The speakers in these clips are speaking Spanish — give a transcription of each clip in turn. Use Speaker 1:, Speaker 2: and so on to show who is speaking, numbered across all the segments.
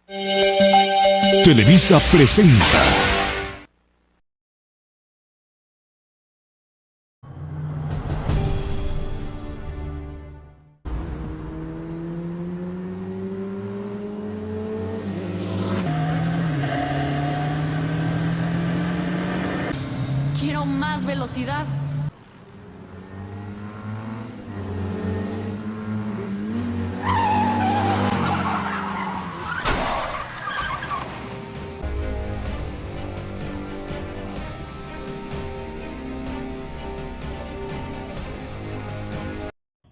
Speaker 1: Televisa presenta.
Speaker 2: Quiero más velocidad.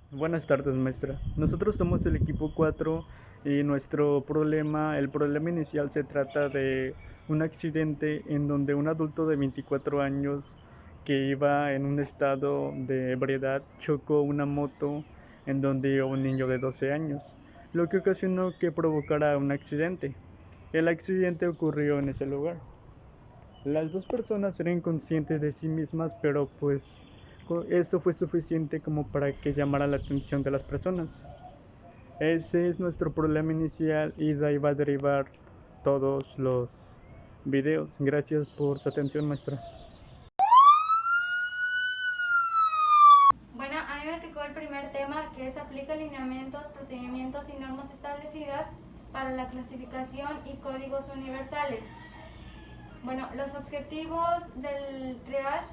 Speaker 3: Buenas tardes, maestra. Nosotros somos el equipo 4 y el problema inicial se trata de un accidente en donde un adulto de 24 años que iba en un estado de ebriedad chocó una moto en donde iba un niño de 12 años, lo que ocasionó que provocara un accidente. El accidente ocurrió en ese lugar. Las dos personas eran conscientes de sí mismas, pero pues eso fue suficiente como para que llamara la atención de las personas. Ese es nuestro problema inicial y de ahí va a derivar todos los videos. Gracias por su atención, maestra.
Speaker 4: Bueno, a mí me tocó el primer tema, que es aplica lineamientos, procedimientos y normas establecidas para la clasificación y códigos universales. Bueno, los objetivos del triage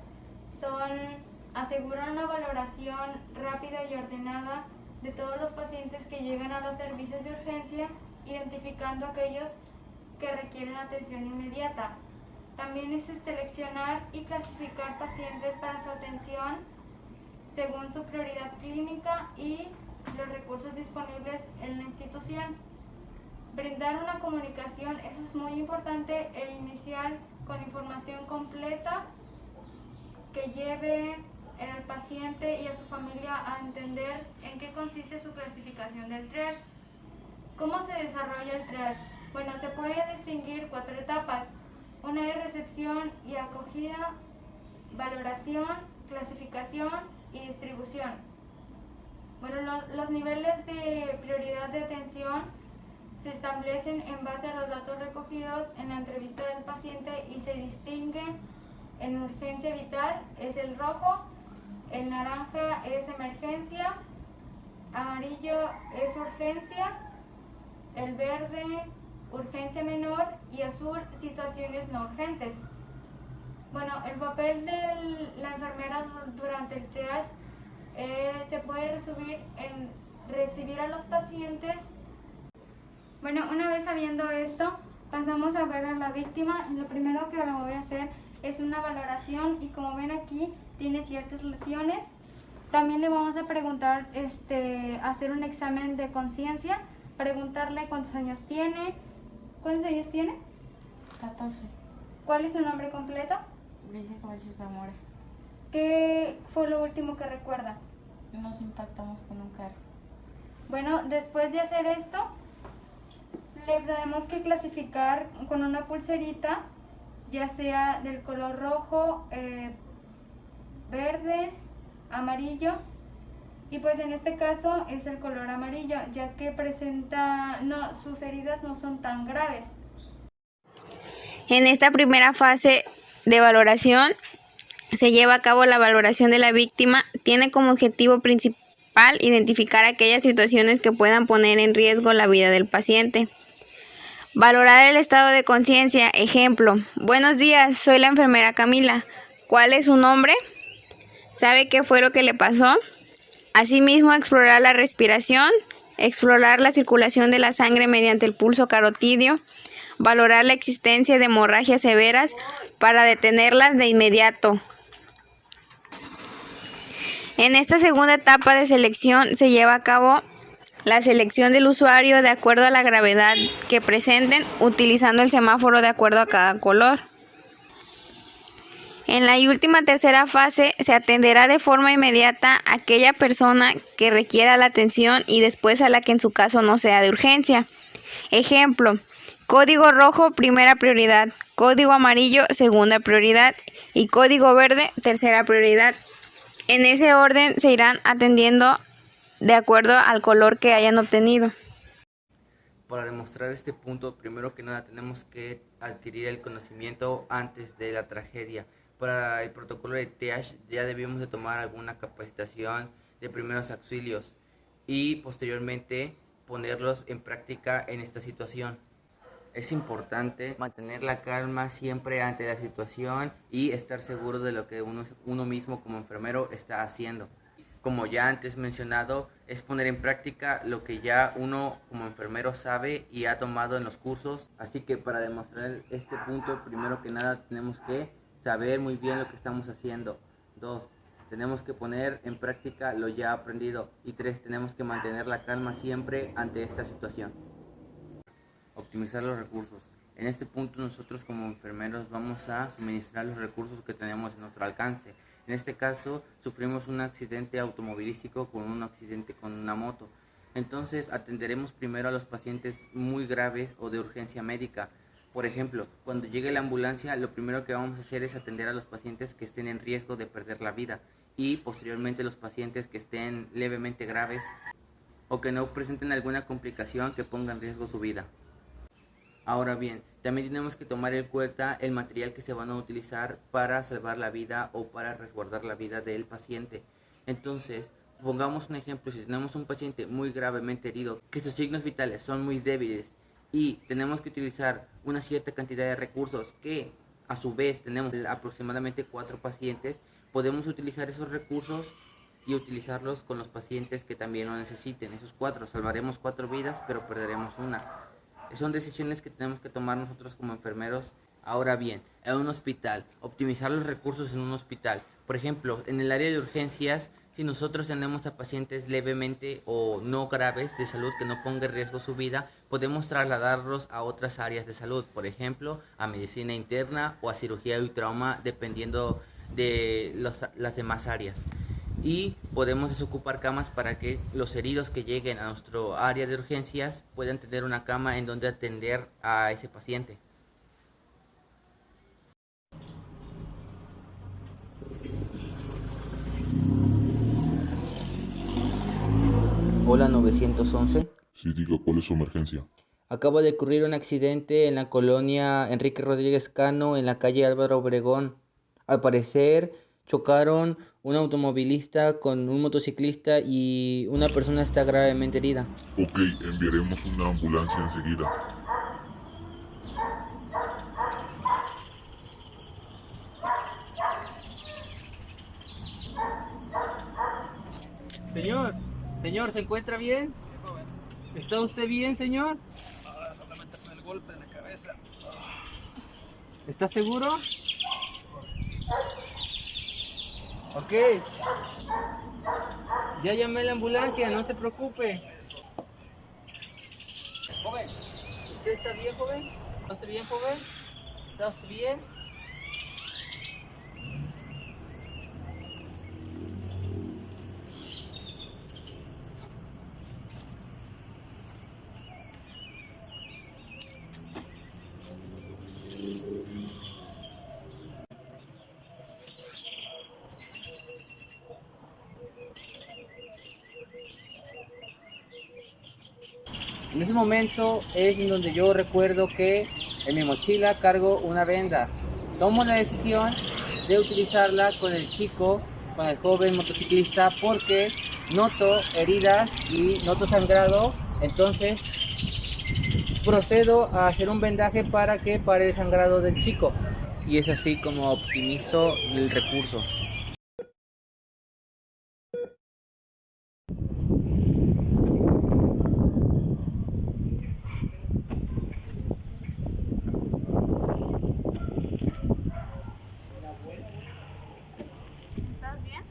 Speaker 4: son asegurar una valoración rápida y ordenada de todos los pacientes que llegan a los servicios de urgencia, identificando aquellos que requieren atención inmediata. También es seleccionar y clasificar pacientes para su atención según su prioridad clínica y los recursos disponibles en la institución. Brindar una comunicación, eso es muy importante, e inicial con información completa que lleve al paciente y a su familia a entender en qué consiste su clasificación del triage. ¿Cómo se desarrolla el triage? Bueno, se puede distinguir 4 etapas. Una es recepción y acogida, valoración, clasificación y distribución. Bueno, los niveles de prioridad de atención se establecen en base a los datos recogidos en la entrevista del paciente y se distinguen en urgencia vital, es el rojo, el naranja es emergencia, amarillo es urgencia, el verde urgencia menor y azul situaciones no urgentes. Bueno, el papel de la enfermera durante el triage se puede resumir en recibir a los pacientes. Bueno, una vez sabiendo esto, pasamos a ver a la víctima. Lo primero que le voy a hacer es una valoración y como ven aquí tiene ciertas lesiones. También le vamos a preguntar, hacer un examen de conciencia, preguntarle cuántos años tiene. ¿Cuántos años tiene?
Speaker 5: 14.
Speaker 4: ¿Cuál es su nombre completo?
Speaker 5: Grecia Caballo Zamora.
Speaker 4: ¿Qué fue lo último que recuerda?
Speaker 5: Nos impactamos con un carro.
Speaker 4: Bueno, después de hacer esto, le tenemos que clasificar con una pulserita, ya sea del color rojo, verde, amarillo, y pues en este caso es el color amarillo, ya que sus heridas no son tan graves.
Speaker 6: En esta primera fase de valoración se lleva a cabo la valoración de la víctima. Tiene como objetivo principal identificar aquellas situaciones que puedan poner en riesgo la vida del paciente. Valorar el estado de conciencia. Ejemplo: buenos días, soy la enfermera Camila. ¿Cuál es su nombre? ¿Sabe qué fue lo que le pasó? Asimismo, explorar la respiración, explorar la circulación de la sangre mediante el pulso carotidio, valorar la existencia de hemorragias severas para detenerlas de inmediato. En esta segunda etapa de selección se lleva a cabo la selección del usuario de acuerdo a la gravedad que presenten, utilizando el semáforo de acuerdo a cada color. En la última tercera fase se atenderá de forma inmediata a aquella persona que requiera la atención y después a la que en su caso no sea de urgencia. Ejemplo: código rojo, primera prioridad; código amarillo, segunda prioridad; y código verde, tercera prioridad. En ese orden se irán atendiendo de acuerdo al color que hayan obtenido.
Speaker 7: Para demostrar este punto, primero que nada tenemos que adquirir el conocimiento antes de la tragedia. Para el protocolo de triage ya debíamos de tomar alguna capacitación de primeros auxilios y posteriormente ponerlos en práctica en esta situación. Es importante mantener la calma siempre ante la situación y estar seguro de lo que uno mismo como enfermero está haciendo. Como ya antes mencionado, es poner en práctica lo que ya uno como enfermero sabe y ha tomado en los cursos. Así que para demostrar este punto, primero que nada tenemos que saber muy bien lo que estamos haciendo. 2. Tenemos que poner en práctica lo ya aprendido. Y 3. Tenemos que mantener la calma siempre ante esta situación. Optimizar los recursos. En este punto nosotros como enfermeros vamos a suministrar los recursos que tenemos a nuestro alcance. En este caso sufrimos un accidente automovilístico con un accidente con una moto. Entonces atenderemos primero a los pacientes muy graves o de urgencia médica. Por ejemplo, cuando llegue la ambulancia, lo primero que vamos a hacer es atender a los pacientes que estén en riesgo de perder la vida y posteriormente los pacientes que estén levemente graves o que no presenten alguna complicación que ponga en riesgo su vida. Ahora bien, también tenemos que tomar en cuenta el material que se van a utilizar para salvar la vida o para resguardar la vida del paciente. Entonces, pongamos un ejemplo, si tenemos un paciente muy gravemente herido, que sus signos vitales son muy débiles y tenemos que utilizar una cierta cantidad de recursos que a su vez tenemos aproximadamente 4 pacientes, podemos utilizar esos recursos y utilizarlos con los pacientes que también lo necesiten. Esos 4, salvaremos 4 vidas, pero perderemos una. Son decisiones que tenemos que tomar nosotros como enfermeros. Ahora bien, en un hospital, optimizar los recursos en un hospital. Por ejemplo, en el área de urgencias, si nosotros tenemos a pacientes levemente o no graves de salud que no ponga en riesgo su vida, podemos trasladarlos a otras áreas de salud, por ejemplo, a medicina interna o a cirugía y trauma, dependiendo de las demás áreas. Y podemos desocupar camas para que los heridos que lleguen a nuestro área de urgencias puedan tener una cama en donde atender a ese paciente. Hola 911.
Speaker 1: Sí, diga, ¿cuál es su emergencia?
Speaker 7: Acaba de ocurrir un accidente en la colonia Enrique Rodríguez Cano, en la calle Álvaro Obregón. Al parecer chocaron un automovilista con un motociclista y una persona está gravemente herida.
Speaker 1: Ok, enviaremos una ambulancia enseguida.
Speaker 7: Señor, ¿se encuentra bien? ¿Está usted bien, señor?
Speaker 8: Solamente con el golpe en la cabeza.
Speaker 7: ¿Está seguro? Ok. Ya llamé a la ambulancia, no se preocupe. Joven, ¿usted está bien, joven? ¿Está usted bien, joven? ¿Está usted bien? En ese momento es en donde yo recuerdo que en mi mochila cargo una venda. Tomo la decisión de utilizarla con el chico, con el joven motociclista, porque noto heridas y noto sangrado. Entonces procedo a hacer un vendaje para que pare el sangrado del chico. Y es así como optimizo el recurso.
Speaker 4: ¿Estás bien?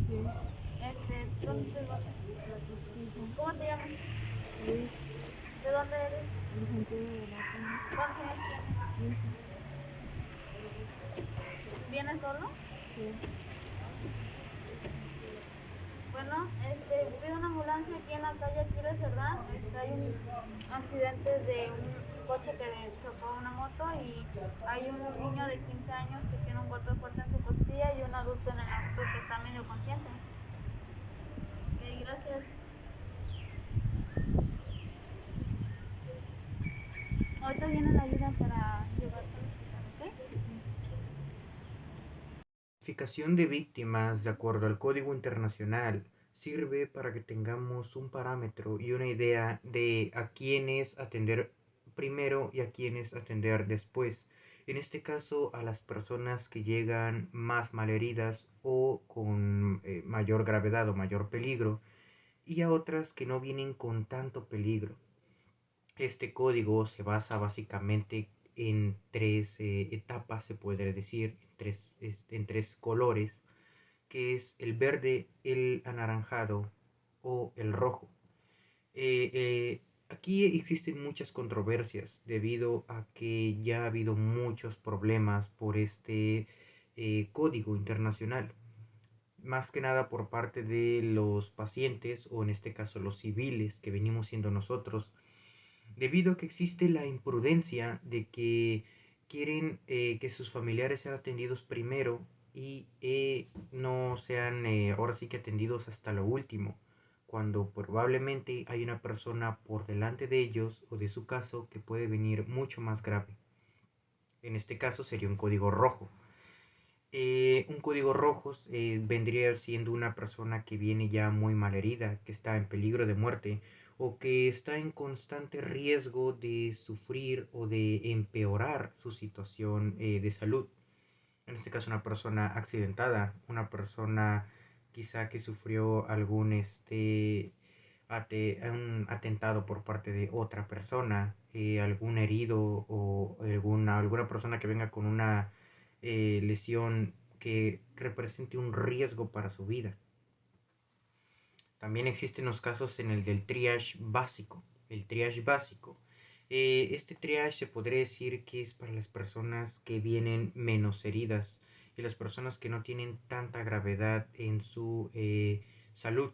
Speaker 4: Sí. ¿Dónde te vas? ¿Cómo te llamas? Luis. ¿De dónde eres? De Santiago de la Pena. ¿Cuántos años tienes? 15. ¿Vienes solo? Sí. Bueno, pido una ambulancia aquí en la calle Aquiles Cerdán. Hay un accidente de un coche que chocó a una moto y hay un niño de 15 años que tiene un golpe fuerte en su costilla y un adulto en el auto que está medio consciente. Ok, gracias.
Speaker 5: Ahorita viene la ayuda para llevar todo el hospital, ¿ok?
Speaker 9: Clasificación de víctimas de acuerdo al Código Internacional sirve para que tengamos un parámetro y una idea de a quiénes atender primero y a quiénes atender después. En este caso, a las personas que llegan más malheridas o con mayor gravedad o mayor peligro, y a otras que no vienen con tanto peligro. Este código se basa básicamente en tres etapas, se puede decir, en tres colores, que es el verde, el anaranjado o el rojo. Aquí existen muchas controversias debido a que ya ha habido muchos problemas por este código internacional, más que nada por parte de los pacientes o en este caso los civiles que venimos siendo nosotros, debido a que existe la imprudencia de que quieren que sus familiares sean atendidos primero y no sean ahora sí que atendidos hasta lo último, cuando probablemente hay una persona por delante de ellos o de su caso que puede venir mucho más grave. En este caso sería un código rojo. Un código rojo vendría siendo una persona que viene ya muy mal herida, que está en peligro de muerte o que está en constante riesgo de sufrir o de empeorar su situación de salud. En este caso una persona accidentada, una persona quizá que sufrió algún un atentado por parte de otra persona, algún herido o alguna persona que venga con una lesión que represente un riesgo para su vida. También existen los casos en el del triage básico. El triage básico. Este triage se podría decir que es para las personas que vienen menos heridas y las personas que no tienen tanta gravedad en su salud.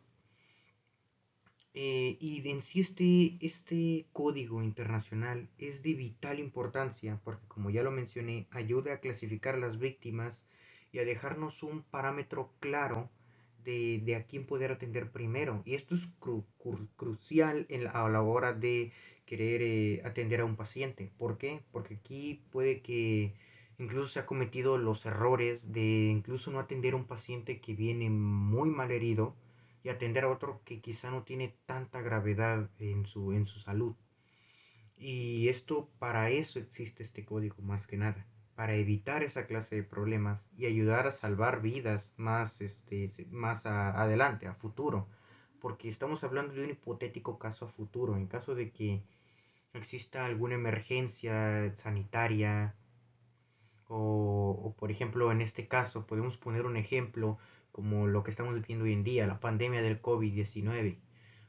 Speaker 9: Y en sí este código internacional es de vital importancia porque, como ya lo mencioné, ayuda a clasificar a las víctimas y a dejarnos un parámetro claro de a quién poder atender primero. Y esto es crucial a la hora de querer atender a un paciente. ¿Por qué? Porque aquí puede que incluso se ha cometido los errores de incluso no atender a un paciente que viene muy mal herido y atender a otro que quizá no tiene tanta gravedad en su salud. Y esto, para eso existe este código más que nada, para evitar esa clase de problemas y ayudar a salvar vidas más adelante, a futuro. Porque estamos hablando de un hipotético caso a futuro, en caso de que exista alguna emergencia sanitaria o por ejemplo en este caso podemos poner un ejemplo como lo que estamos viviendo hoy en día, la pandemia del COVID-19.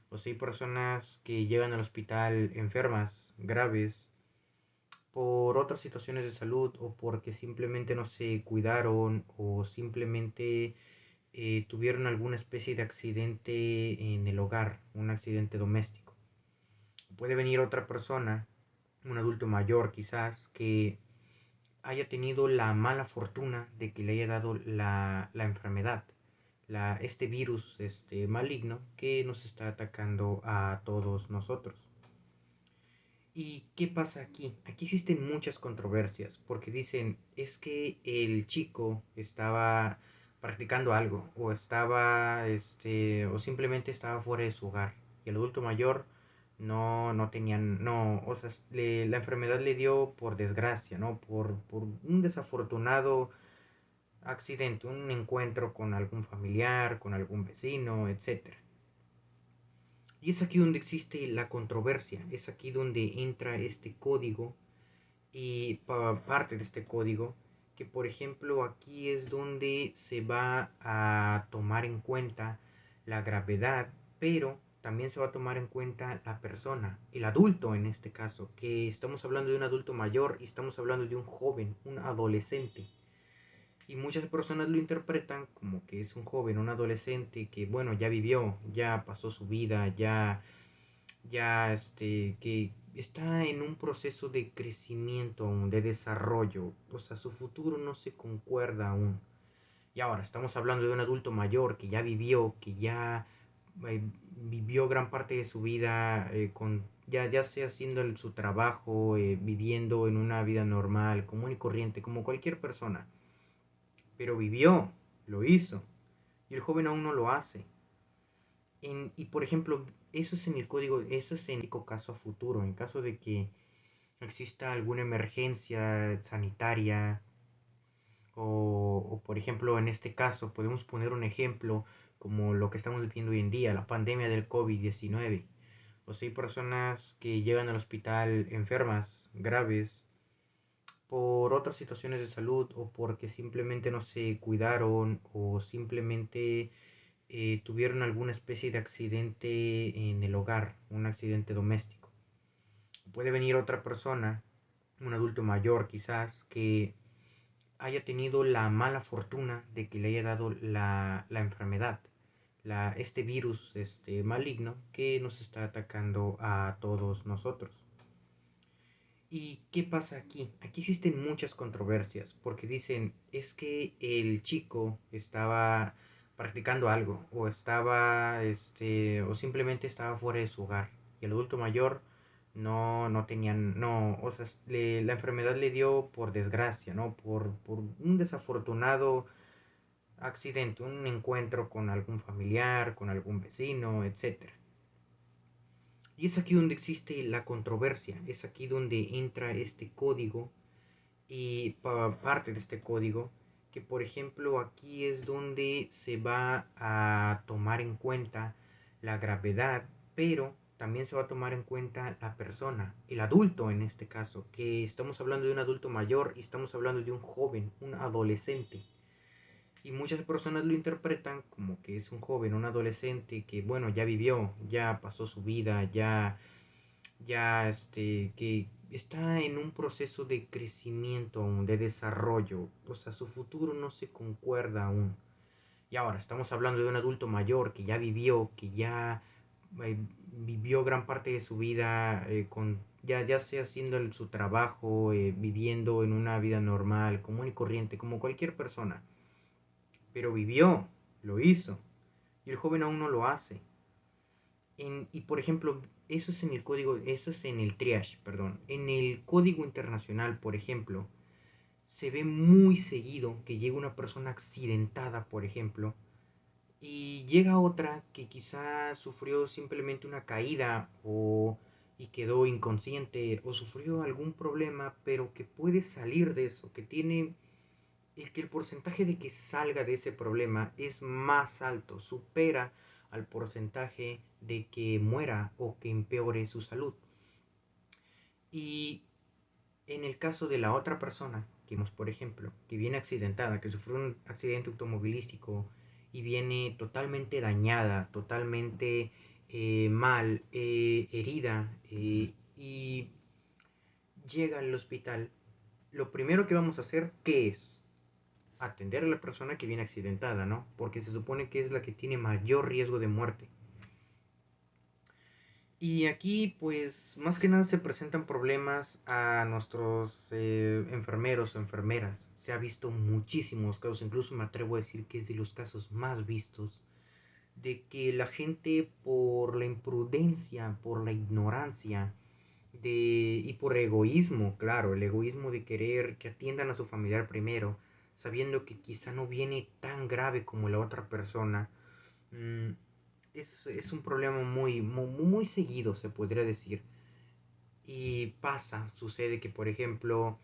Speaker 9: O sea, hay personas que llegan al hospital enfermas, graves, por otras situaciones de salud o porque simplemente no se cuidaron o simplemente tuvieron alguna especie de accidente en el hogar, un accidente doméstico. Puede venir otra persona, un adulto mayor quizás, que haya tenido la mala fortuna de que le haya dado la enfermedad, este virus maligno que nos está atacando a todos nosotros. ¿Y qué pasa aquí? Aquí existen muchas controversias porque dicen es que el chico estaba practicando algo o o simplemente estaba fuera de su hogar y el adulto mayor no tenían, no, o sea, la enfermedad le dio por desgracia, ¿no? Por un desafortunado accidente, un encuentro con algún familiar, con algún vecino, etcétera. Y es aquí donde existe la controversia, es aquí donde entra este código y parte de este código, que por ejemplo aquí es donde se va a tomar en cuenta la gravedad, pero también se va a tomar en cuenta la persona, el adulto en este caso, que estamos hablando de un adulto mayor y estamos hablando de un joven, un adolescente. Y muchas personas lo interpretan como que es un joven, un adolescente que, bueno, ya vivió, ya pasó su vida, que está en un proceso de crecimiento aún, de desarrollo. O sea, su futuro no se concuerda aún. Y ahora estamos hablando de un adulto mayor que ya vivió, que ya vivió gran parte de su vida con ya sea haciendo su trabajo, viviendo en una vida normal, común y corriente, como cualquier persona. Pero vivió, lo hizo, y el joven aún no lo hace. Y por ejemplo, eso es en el código, eso es en el caso a futuro, en caso de que exista alguna emergencia sanitaria, o por ejemplo, en este caso, podemos poner un ejemplo como lo que estamos viviendo hoy en día, la pandemia del COVID-19. O sea, hay personas que llegan al hospital enfermas, graves, por otras situaciones de salud o porque simplemente no se cuidaron o simplemente tuvieron alguna especie de accidente en el hogar, un accidente doméstico. Puede venir otra persona, un adulto mayor quizás, que haya tenido la mala fortuna de que le haya dado la enfermedad, este virus maligno que nos está atacando a todos nosotros. ¿Y qué pasa aquí? Aquí existen muchas controversias porque dicen es que el chico estaba practicando algo o estaba o simplemente estaba fuera de su hogar y el adulto mayor no tenían, no, o sea, la enfermedad le dio por desgracia, ¿no? Por un desafortunado accidente, un encuentro con algún familiar, con algún vecino, etcétera. Y es aquí donde existe la controversia, es aquí donde entra este código y parte de este código, que por ejemplo aquí es donde se va a tomar en cuenta la gravedad, pero también se va a tomar en cuenta la persona, el adulto en este caso, que estamos hablando de un adulto mayor y estamos hablando de un joven, un adolescente. Y muchas personas lo interpretan como que es un joven, un adolescente que, bueno, ya vivió, ya pasó su vida, que está en un proceso de crecimiento aún, de desarrollo. O sea, su futuro no se concuerda aún. Y ahora estamos hablando de un adulto mayor que ya vivió, que ya eh, vivió gran parte de su vida ya sea haciendo su trabajo, viviendo en una vida normal, común y corriente, como cualquier persona. Pero vivió, lo hizo, y el joven aún no lo hace. Y por ejemplo, eso es en el código, eso es en el triage, perdón. En el código internacional, por ejemplo, se ve muy seguido que llega una persona accidentada, por ejemplo, y llega otra que quizá sufrió simplemente una caída y quedó inconsciente o sufrió algún problema, pero que puede salir de eso, que tiene el porcentaje de que salga de ese problema es más alto, supera al porcentaje de que muera o que empeore su salud. Y en el caso de la otra persona, que por ejemplo, que viene accidentada, que sufrió un accidente automovilístico y viene totalmente dañada, totalmente mal, herida, y llega al hospital, lo primero que vamos a hacer, ¿qué es? Atender a la persona que viene accidentada, ¿no? Porque se supone que es la que tiene mayor riesgo de muerte. Y aquí, pues, más que nada se presentan problemas a nuestros enfermeros o enfermeras. Se ha visto muchísimos casos, incluso me atrevo a decir que es de los casos más vistos, de que la gente por la imprudencia, por la ignorancia, y por egoísmo, claro, el egoísmo de querer que atiendan a su familiar primero, sabiendo que quizá no viene tan grave como la otra persona, mm, es un problema muy seguido, se podría decir. Y sucede que, por ejemplo,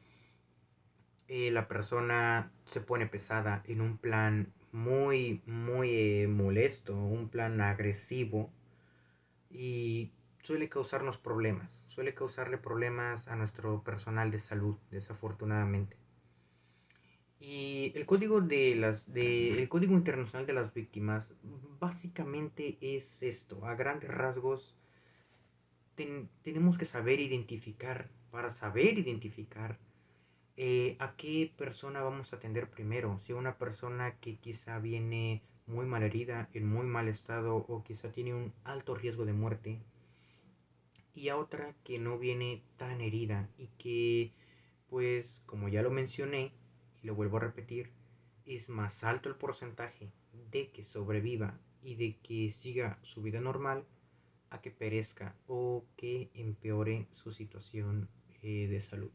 Speaker 9: la persona se pone pesada en un plan muy molesto, un plan agresivo, y suele causarnos problemas, suele causarle problemas a nuestro personal de salud, desafortunadamente. Y el código el código internacional de las víctimas básicamente es esto, a grandes rasgos. Tenemos que saber identificar, para saber identificar a qué persona vamos a atender primero. Si una persona que quizá viene muy mal herida, en muy mal estado o quizá tiene un alto riesgo de muerte, y a otra que no viene tan herida y que, pues, como ya lo mencioné y lo vuelvo a repetir, es más alto el porcentaje de que sobreviva y de que siga su vida normal a que perezca o que empeore su situación de salud.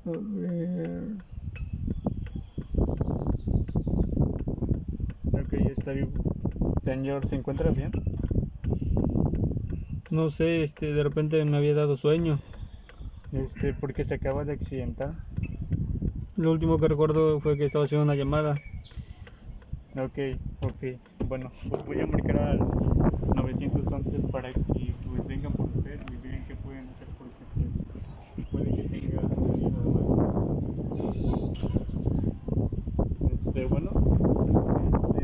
Speaker 3: A ver. Ok, está vivo. Señor, ¿se encuentra bien?
Speaker 10: No sé, de repente me había dado sueño.
Speaker 3: Porque se acaba de accidentar.
Speaker 10: Lo último que recuerdo fue que estaba haciendo una llamada.
Speaker 3: Ok. Bueno, pues voy a marcar al 911 para que pues vengan por usted y vean qué pueden hacer porque pues puede que tenga bueno,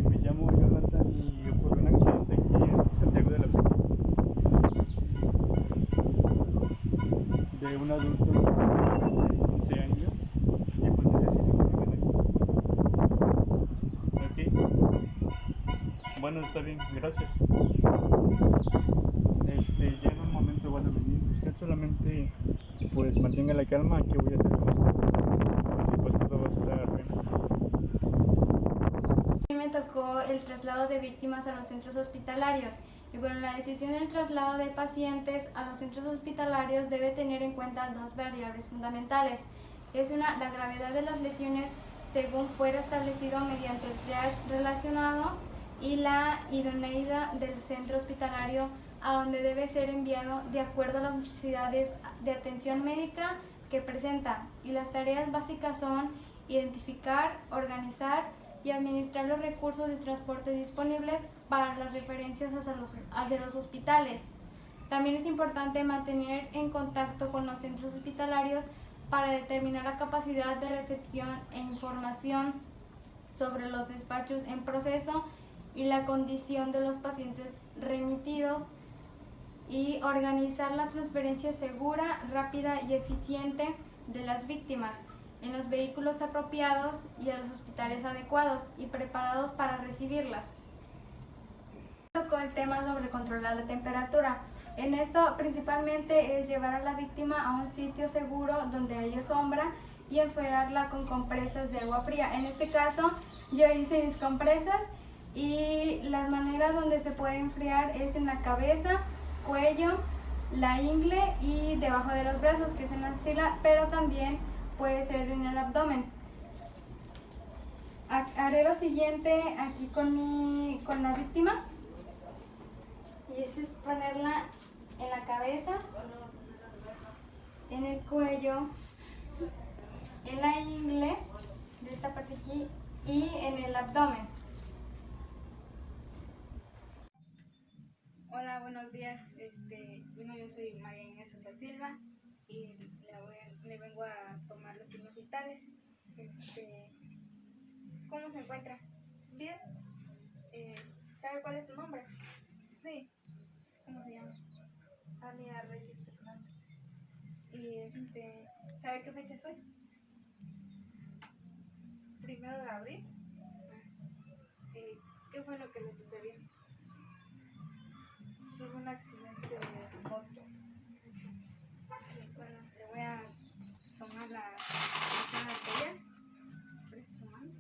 Speaker 3: me llamo Jonathan y ocurrió un accidente aquí en Santiago de la Peña de un adulto de 15 años y pues necesito que vengan aquí. Bueno, está bien, gracias. Ya en un momento van a venir. Usted solamente pues mantenga la calma, aquí voy a estar con usted. Y pues todo va a estar bien.
Speaker 4: A mí me tocó el traslado de víctimas a los centros hospitalarios. Y bueno, la decisión del traslado de pacientes a los centros hospitalarios debe tener en cuenta dos variables fundamentales. Es una, la gravedad de las lesiones según fuera establecido mediante el triage relacionado y la idoneidad del centro hospitalario a donde debe ser enviado de acuerdo a las necesidades de atención médica que presenta. Y las tareas básicas son identificar, organizar y administrar los recursos de transporte disponibles para las referencias hacia los hospitales. También es importante mantener en contacto con los centros hospitalarios para determinar la capacidad de recepción e información sobre los despachos en proceso y la condición de los pacientes remitidos y organizar la transferencia segura, rápida y eficiente de las víctimas en los vehículos apropiados y a los hospitales adecuados y preparados para recibirlas. Tocó el tema sobre controlar la temperatura. En esto principalmente es llevar a la víctima a un sitio seguro donde haya sombra y enfriarla con compresas de agua fría. En este caso yo hice mis compresas y las maneras donde se puede enfriar es en la cabeza, cuello, la ingle y debajo de los brazos, que es en la axila, pero también puede ser en el abdomen. Haré lo siguiente aquí con la víctima, y es ponerla en la cabeza, en el cuello, en la ingle de esta parte aquí y en el abdomen.
Speaker 11: Hola, buenos días. Bueno, yo soy María Inés Sosa Silva y le vengo a tomar los signos vitales. ¿Cómo se encuentra?
Speaker 5: Bien.
Speaker 11: ¿Sabe cuál es su nombre?
Speaker 5: Sí.
Speaker 11: ¿Cómo se llama?
Speaker 5: Ania Reyes Hernández.
Speaker 11: Y ¿sabe qué fecha es hoy?
Speaker 5: 1 de abril.
Speaker 11: ¿Qué fue lo que le sucedió?
Speaker 5: Tuve un accidente de moto.
Speaker 11: Sí, bueno, le voy a tomar la presión arterial. Preste su mano.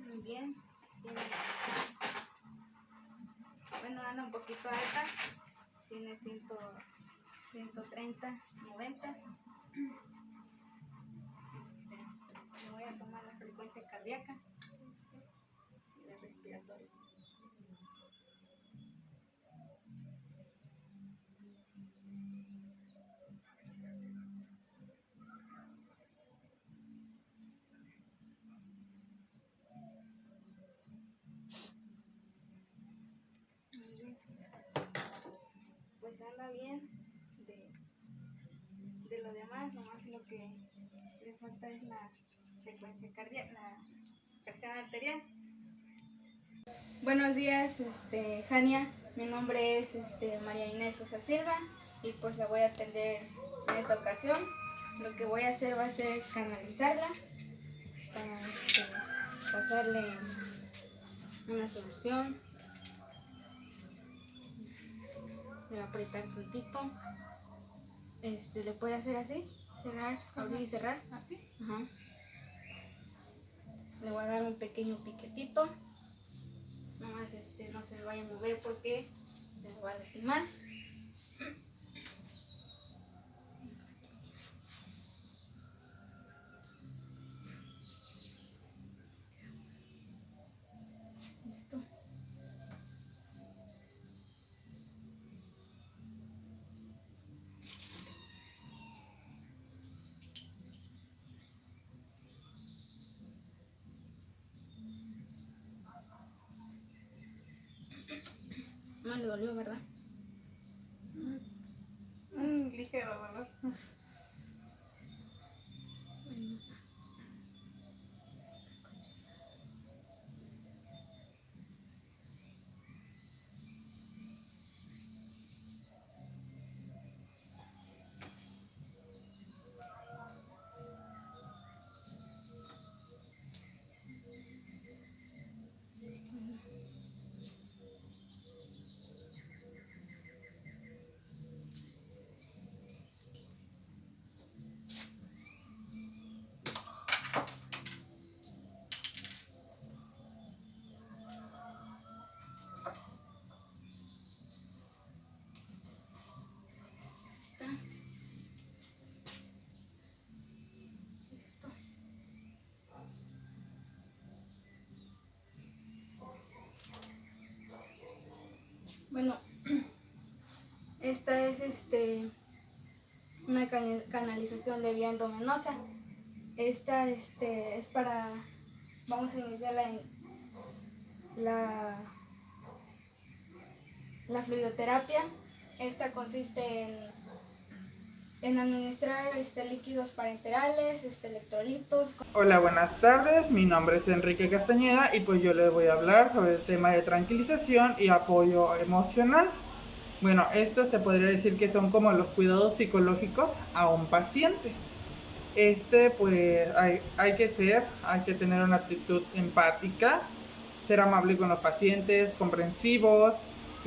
Speaker 11: Muy bien. Bueno, anda un poquito alta. Tiene 130, 90. Le voy a tomar la frecuencia cardíaca y la respiratoria. bien de lo demás, nomás lo que le falta es la frecuencia cardíaca, la presión arterial. Buenos días, Jania. Mi nombre es María Inés Sosa Silva y pues la voy a atender en esta ocasión. Lo que voy a hacer va a ser canalizarla para pasarle una solución. Voy a apretar tantito. Le puede hacer así, cerrar, abrir y cerrar. Así. Ajá. Le voy a dar un pequeño piquetito. Nomás no se me vaya a mover porque se me va a lastimar. Listo. No le dolió, ¿verdad?
Speaker 5: Ligero, ¿verdad?
Speaker 11: Bueno, esta es una canalización de vía endovenosa. Esta es para, vamos a iniciar la fluidoterapia. Esta consiste en administrar líquidos parenterales, electrolitos.
Speaker 12: Hola, buenas tardes, mi nombre es Enrique Castañeda y pues yo les voy a hablar sobre el tema de tranquilización y apoyo emocional. Bueno, esto se podría decir que son como los cuidados psicológicos a un paciente. Pues hay que tener una actitud empática, ser amable con los pacientes, comprensivos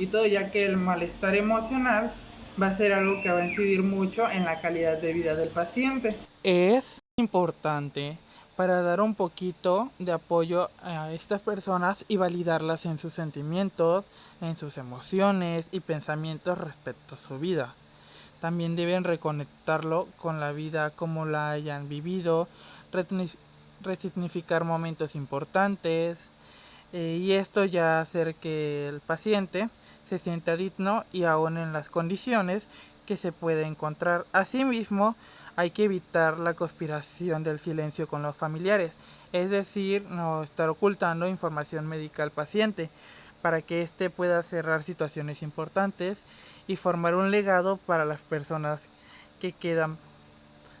Speaker 12: y todo, ya que el malestar emocional va a ser algo que va a incidir mucho en la calidad de vida del paciente.
Speaker 13: Es importante para dar un poquito de apoyo a estas personas y validarlas en sus sentimientos, en sus emociones y pensamientos respecto a su vida. También deben reconectarlo con la vida como la hayan vivido, resignificar momentos importantes y esto ya hacer que el paciente se sienta digno y aún en las condiciones que se puede encontrar. Asimismo, hay que evitar la conspiración del silencio con los familiares, es decir, no estar ocultando información médica al paciente para que éste pueda cerrar situaciones importantes y formar un legado para las personas que quedan,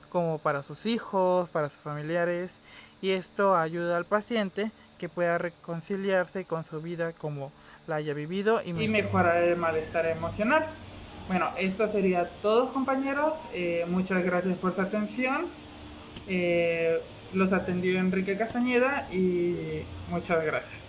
Speaker 13: como para sus hijos, para sus familiares, y esto ayuda al paciente que pueda reconciliarse con su vida como la haya vivido y
Speaker 12: mejorar el malestar emocional. Bueno, esto sería todo, compañeros. Muchas gracias por su atención. Los atendió Enrique Castañeda y muchas gracias.